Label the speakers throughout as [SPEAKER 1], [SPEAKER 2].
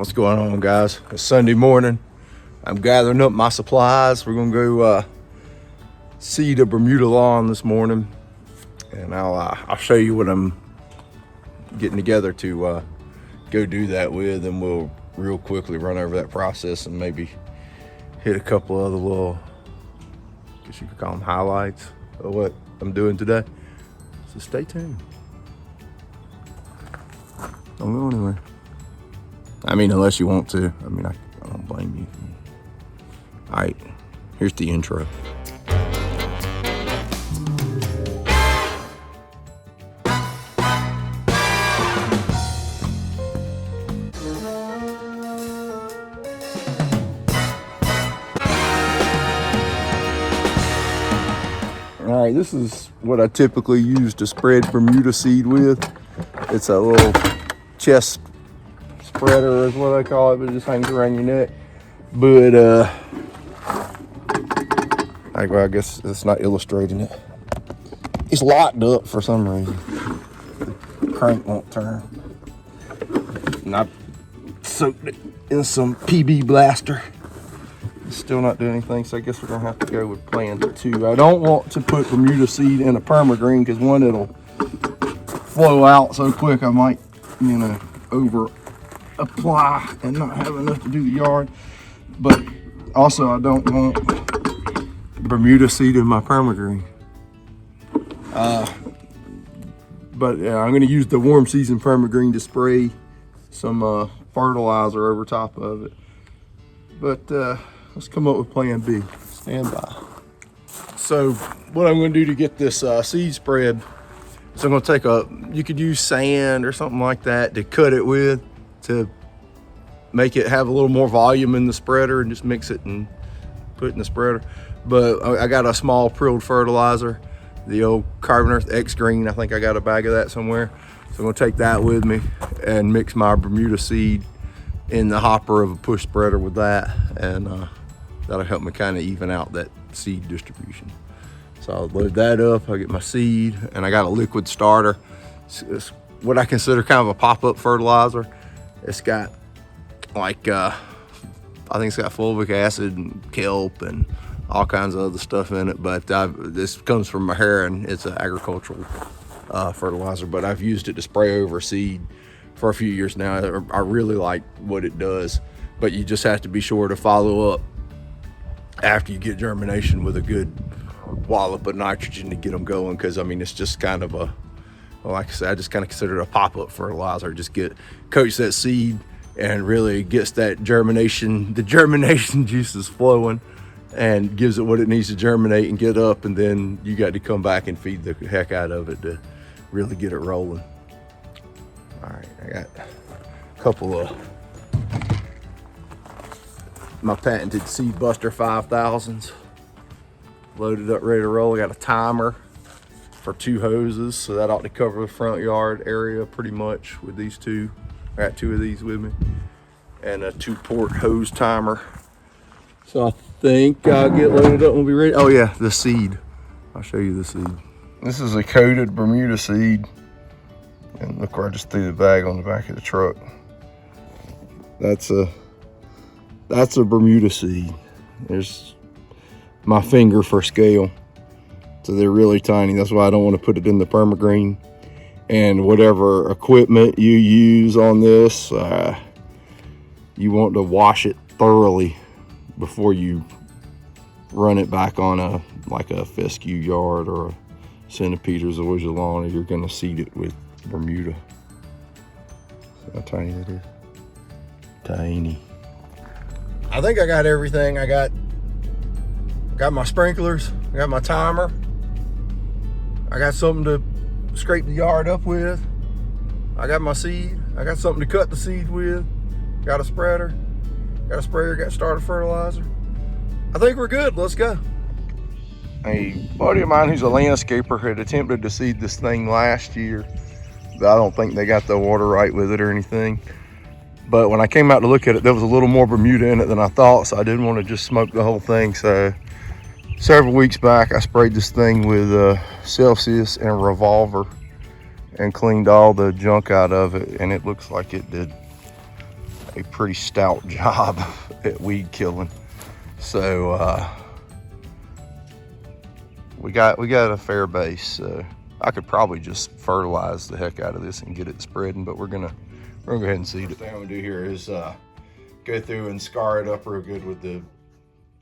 [SPEAKER 1] What's going on, guys? It's Sunday morning. I'm gathering up my supplies. We're gonna go seed a Bermuda lawn this morning, and I'll show you what I'm getting together to go do that with, and we'll real quickly run over that process and maybe hit a couple other little, I guess you could call them highlights of what I'm doing today. So stay tuned. Don't go anywhere. I mean, unless you want to. I mean, I don't blame you. All right, here's the intro. All right, this is what I typically use to spread Bermuda seed with. It's a little chest spreader is what I call it, but it just hangs around your neck. But I guess it's not illustrating it. It's locked up for some reason. The crank won't turn. And I soaked it in some PB Blaster. It's still not doing anything, so I guess we're gonna have to go with plan 2. I don't want to put Bermuda seed in a permagreen because one, it'll flow out so quick I might, over apply and not have enough to do the yard. But also I don't want Bermuda seed in my permagreen. But yeah, I'm going to use the warm season permagreen to spray some fertilizer over top of it. But let's come up with plan B. Stand by. So what I'm going to do to get this seed spread, so I'm going to take you could use sand or something like that to cut it with, to make it have a little more volume in the spreader, and just mix it and put it in the spreader. But I got a small prilled fertilizer, the old Carbon Earth X Green. I think I got a bag of that somewhere. So I'm gonna take that with me and mix my Bermuda seed in the hopper of a push spreader with that, and that'll help me kind of even out that seed distribution. So I'll load that up, I'll get my seed, and I got a liquid starter. It's what I consider kind of a pop-up fertilizer. It's got like, I think it's got fulvic acid and kelp and all kinds of other stuff in it, but this comes from Maharan. It's an agricultural fertilizer, but I've used it to spray over seed for a few years now. I really like what it does, but you just have to be sure to follow up after you get germination with a good wallop of nitrogen to get them going, because I mean, it's just kind of like I said, I just kind of consider it a pop-up fertilizer. Just coats that seed and really gets that germination, the germination juices flowing, and gives it what it needs to germinate and get up, and then you got to come back and feed the heck out of it to really get it rolling. All right, I got a couple of my patented Seed Buster 5000s loaded up, ready to roll. I got a timer for 2 hoses, so that ought to cover the front yard area pretty much with these 2. I got 2 of these with me, and a 2-port hose timer. So I think I'll get loaded up and we'll be ready. Oh yeah, the seed. I'll show you the seed. This is a coated Bermuda seed. And look where I just threw the bag on the back of the truck. That's a Bermuda seed. There's my finger for scale. So they're really tiny. That's why I don't want to put it in the permagreen. And whatever equipment you use on this, you want to wash it thoroughly before you run it back on like a fescue yard or a centipede or zoysia lawn, or you're going to seed it with Bermuda. See how tiny that is? Tiny. I think I got everything. I got my sprinklers, I got my timer, I got something to scrape the yard up with, I got my seed, I got something to cut the seed with, got a spreader, got a sprayer, got starter fertilizer. I think we're good. Let's go. A buddy of mine who's a landscaper had attempted to seed this thing last year, but I don't think they got the water right with it or anything. But when I came out to look at it, there was a little more Bermuda in it than I thought, so I didn't want to just smoke the whole thing. So several weeks back, I sprayed this thing with Celsius and Revolver and cleaned all the junk out of it, and it looks like it did a pretty stout job at weed killing. So we got a fair base. So I could probably just fertilize the heck out of this and get it spreading, but we're gonna go ahead and seed it. The thing I'm gonna do here is go through and scar it up real good with the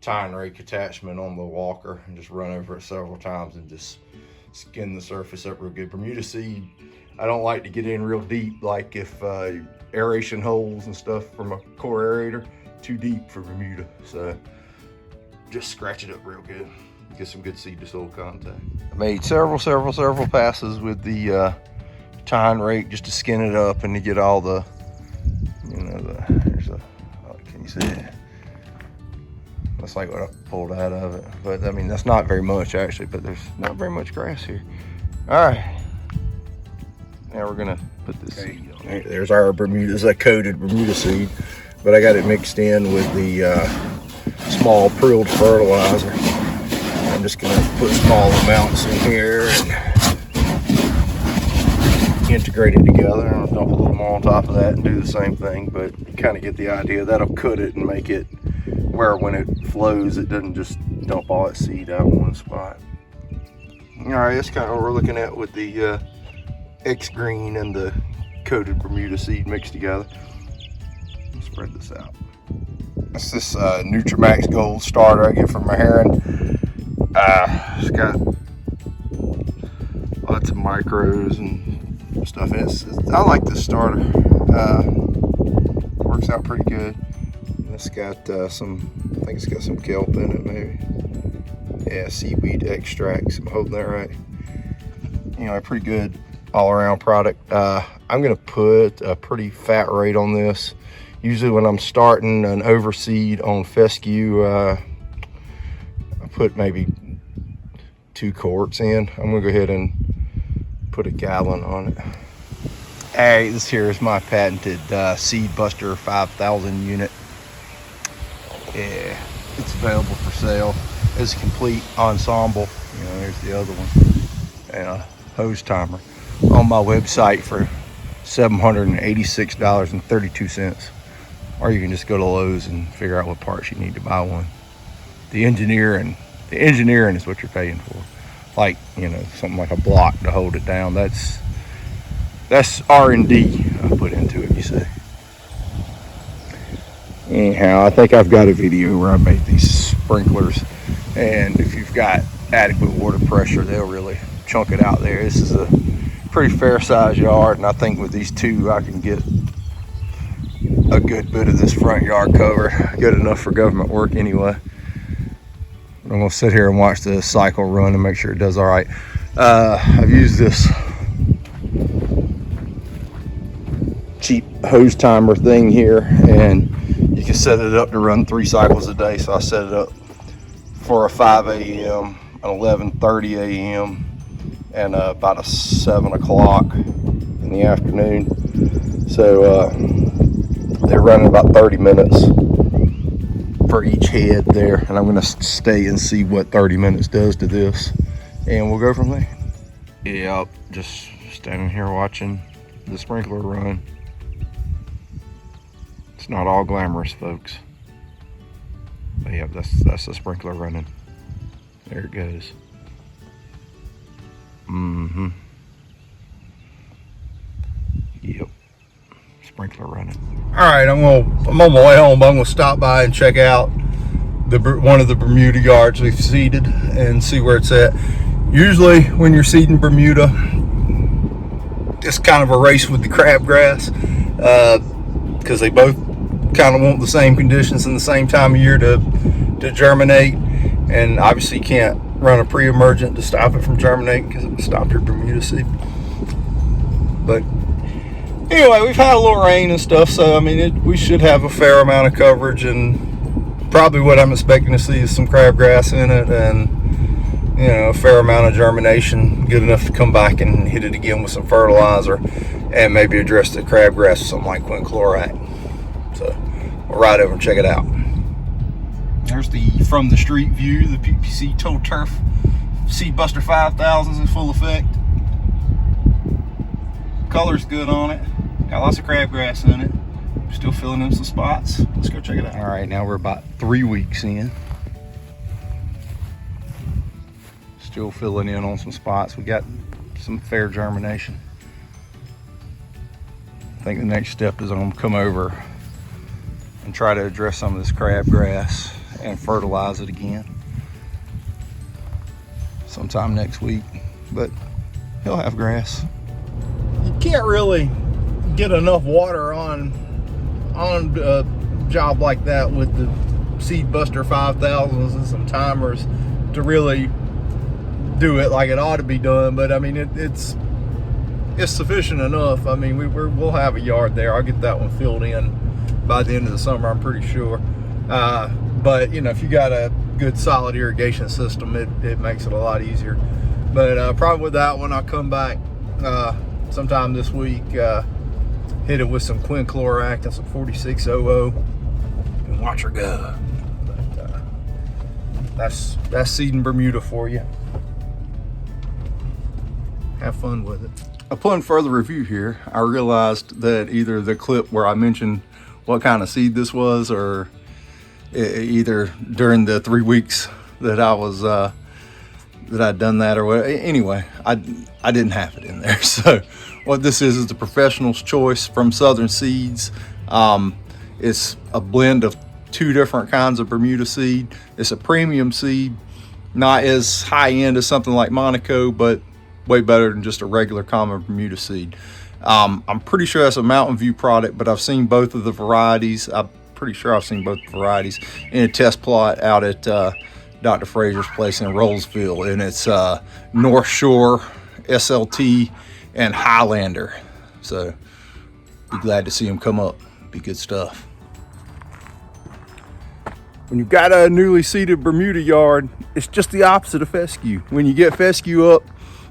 [SPEAKER 1] tie and rake attachment on the walker and just run over it several times and just skin the surface up real good. Bermuda seed, I don't like to get in real deep, like if aeration holes and stuff from a core aerator, too deep for Bermuda. So just scratch it up real good, get some good seed to soil contact. I made several passes with the tie and rake just to skin it up and to get all the, you know, there's a, can you see it? That's like what I pulled out of it. But I mean, that's not very much actually, but there's not very much grass here. All right, now we're gonna put this seed on. Right, there's our Bermuda's, a coated Bermuda seed, but I got it mixed in with the small prilled fertilizer. I'm just gonna put small amounts in here and integrate it together. I'll dump a little more on top of that and do the same thing, but kind of get the idea. That'll cut it and make it where when it flows, it doesn't just dump all that seed out in one spot. All right, that's kind of what we're looking at with the X green and the coated Bermuda seed mixed together. Let's spread this out. That's this Nutramax Gold starter I get from my heron. It's got lots of micros and stuff. I like this starter. Works out pretty good. It's got some, I think it's got some kelp in it maybe. Yeah, seaweed extracts, I'm holding that right. You know, a pretty good all around product. I'm gonna put a pretty fat rate on this. Usually when I'm starting an overseed on fescue, I put maybe 2 quarts in. I'm gonna go ahead and put a gallon on it. All right, this here is my patented Seed Buster 5000 unit. Yeah, it's available for sale as a complete ensemble. You know, there's the other one, and a hose timer on my website for $786.32. Or you can just go to Lowe's and figure out what parts you need to buy one. The engineering is what you're paying for. Like, you know, something like a block to hold it down. That's R&D I put into it, you see. Anyhow, I think I've got a video where I made these sprinklers, and if you've got adequate water pressure, they'll really chunk it out there. This is a pretty fair sized yard, and I think with these 2 I can get a good bit of this front yard covered. Good enough for government work anyway. I'm gonna sit here and watch the cycle run and make sure it does all right. I've used this cheap hose timer thing here, and you can set it up to run 3 cycles a day. So I set it up for a 5 a.m., an 11:30 a.m., and about a 7 o'clock in the afternoon. So they're running about 30 minutes for each head there, and I'm gonna stay and see what 30 minutes does to this, and we'll go from there. Yep, just standing here watching the sprinkler run. It's not all glamorous, folks. But yeah, that's the sprinkler running. There it goes. Yep, sprinkler running. All right, I'm on my way home, but I'm gonna stop by and check out one of the Bermuda yards we've seeded and see where it's at. Usually when you're seeding Bermuda, it's kind of a race with the crabgrass, because they both kind of want the same conditions in the same time of year to germinate, and obviously you can't run a pre-emergent to stop it from germinating because it would stop your Bermuda seed. But anyway, we've had a little rain and stuff, so I mean we should have a fair amount of coverage, and probably what I'm expecting to see is some crabgrass in it, and you know, a fair amount of germination, good enough to come back and hit it again with some fertilizer and maybe address the crabgrass with something like quinclorac. So we'll ride over and check it out. There's the from the street view, the PPC Total Turf Seed Buster 5000s in full effect. Color's good on it, got lots of crabgrass in it, Still filling in some spots. Let's go check it out. All right, now we're about 3 weeks in. Still filling in on some spots. We got some fair germination. I think the next step is I'm gonna come over and try to address some of this crabgrass and fertilize it again sometime next week, but he'll have grass. You can't really get enough water on a job like that with the Seed Buster 5000s and some timers to really do it like it ought to be done. But I mean, it's sufficient enough. I mean, we'll have a yard there. I'll get that one filled in by the end of the summer, I'm pretty sure. But you know, if you got a good solid irrigation system, it makes it a lot easier. But probably with that one, I'll come back sometime this week, hit it with some quinclorac and some 4600 and watch her go. But that's seeding Bermuda for you. Have fun with it. Upon further review here, I realized that either the clip where I mentioned what kind of seed this was, or either during the 3 weeks that I was that I'd done that, or what. Anyway, I didn't have it in there. So what this is the Professional's Choice from Southern Seeds. It's a blend of 2 different kinds of Bermuda seed. It's a premium seed, not as high end as something like Monaco, but way better than just a regular common Bermuda seed. I'm pretty sure that's a Mountain View product, but I've seen both of the varieties. I'm pretty sure I've seen both varieties in a test plot out at Dr. Frazier's place in Rollsville, and it's North Shore, SLT, and Highlander. So be glad to see them come up. Be good stuff. When you've got a newly seeded Bermuda yard, it's just the opposite of fescue. When you get fescue up,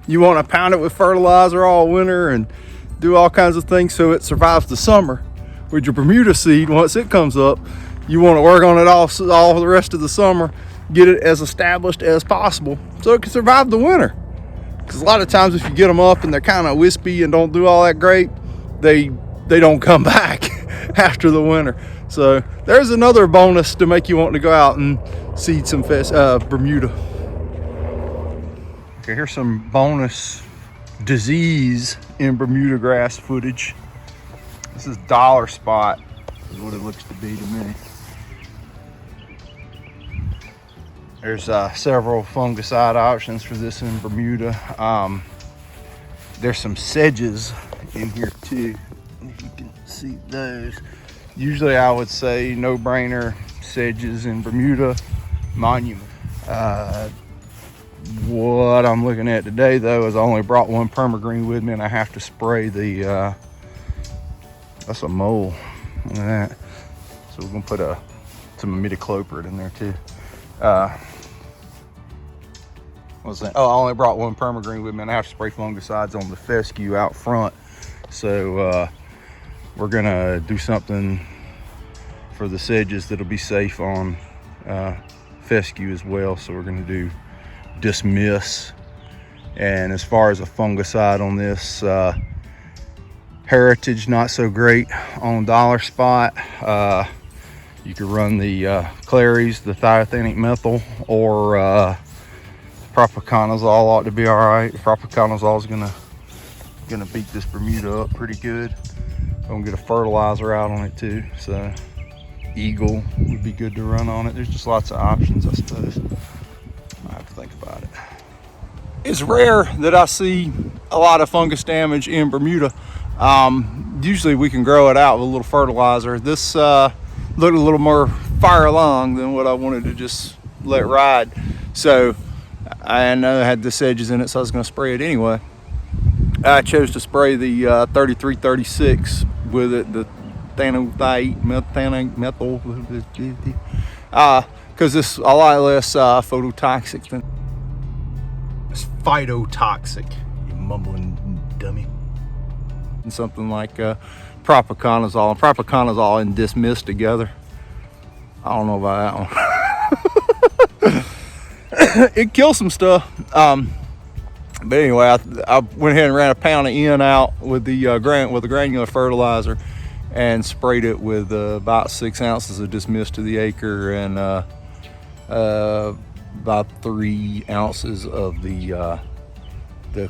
[SPEAKER 1] you want to pound it with fertilizer all winter and do all kinds of things so it survives the summer. With your Bermuda seed, once it comes up, you want to work on it all the rest of the summer, get it as established as possible so it can survive the winter. Because a lot of times if you get them up and they're kind of wispy and don't do all that great, they don't come back after the winter. So there's another bonus to make you want to go out and seed some Bermuda. Okay, here's some bonus disease in Bermuda grass footage. This is dollar spot, is what it looks to be to me. There's several fungicide options for this in Bermuda. There's some sedges in here too, if you can see those. Usually I would say no-brainer sedges in Bermuda, Monument. What I'm looking at today though is I only brought one permagreen with me, and I have to spray the that's a mole. Look at that. So we're gonna put some imidacloprid in there too. What's that? Oh, I only brought one permagreen with me, and I have to spray fungicides on the fescue out front. So we're gonna do something for the sedges that'll be safe on fescue as well. So we're gonna do dismiss. And as far as a fungicide on this, Heritage, not so great on dollar spot. You could run the Clary's, the thioethanic methyl, or propiconazole ought to be all right. Propiconazole is gonna beat this Bermuda up pretty good. I'm gonna get a fertilizer out on it too, so Eagle would be good to run on it. There's just lots of options, I suppose. I have to think about it. It's rare that I see a lot of fungus damage in Bermuda. Usually we can grow it out with a little fertilizer. This looked a little more fire lung than what I wanted to just let ride. So I know it had the sedges in it, so I was going to spray it anyway. I chose to spray the 3336 with it, the methyl, because it's a lot less phototoxic than it's phytotoxic, you mumbling dummy. And something like propiconazole and propiconazole and dismiss together. I don't know about that one. It kills some stuff. But anyway, I went ahead and ran a pound of N out with the granular fertilizer, and sprayed it with about 6 ounces of dismiss to the acre and about 3 ounces of the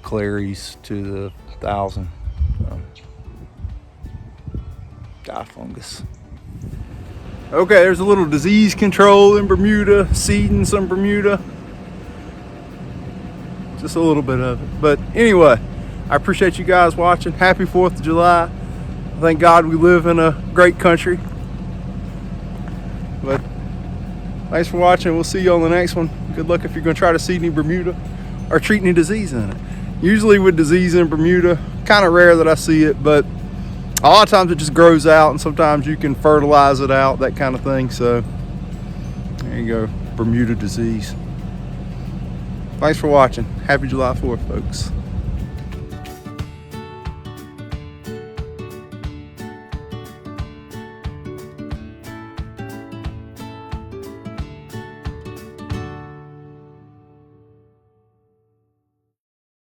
[SPEAKER 1] claries to the 1,000. Die fungus. Okay, there's a little disease control in Bermuda, seeding some Bermuda. Just a little bit of it. But anyway, I appreciate you guys watching. Happy 4th of July. Thank God we live in a great country. But thanks for watching. We'll see you on the next one. Good luck if you're going to try to seed any Bermuda or treat any disease in it. Usually with disease in Bermuda, kind of rare that I see it, but a lot of times it just grows out, and sometimes you can fertilize it out, that kind of thing. So there you go, Bermuda disease. Thanks for watching. Happy July 4th, folks.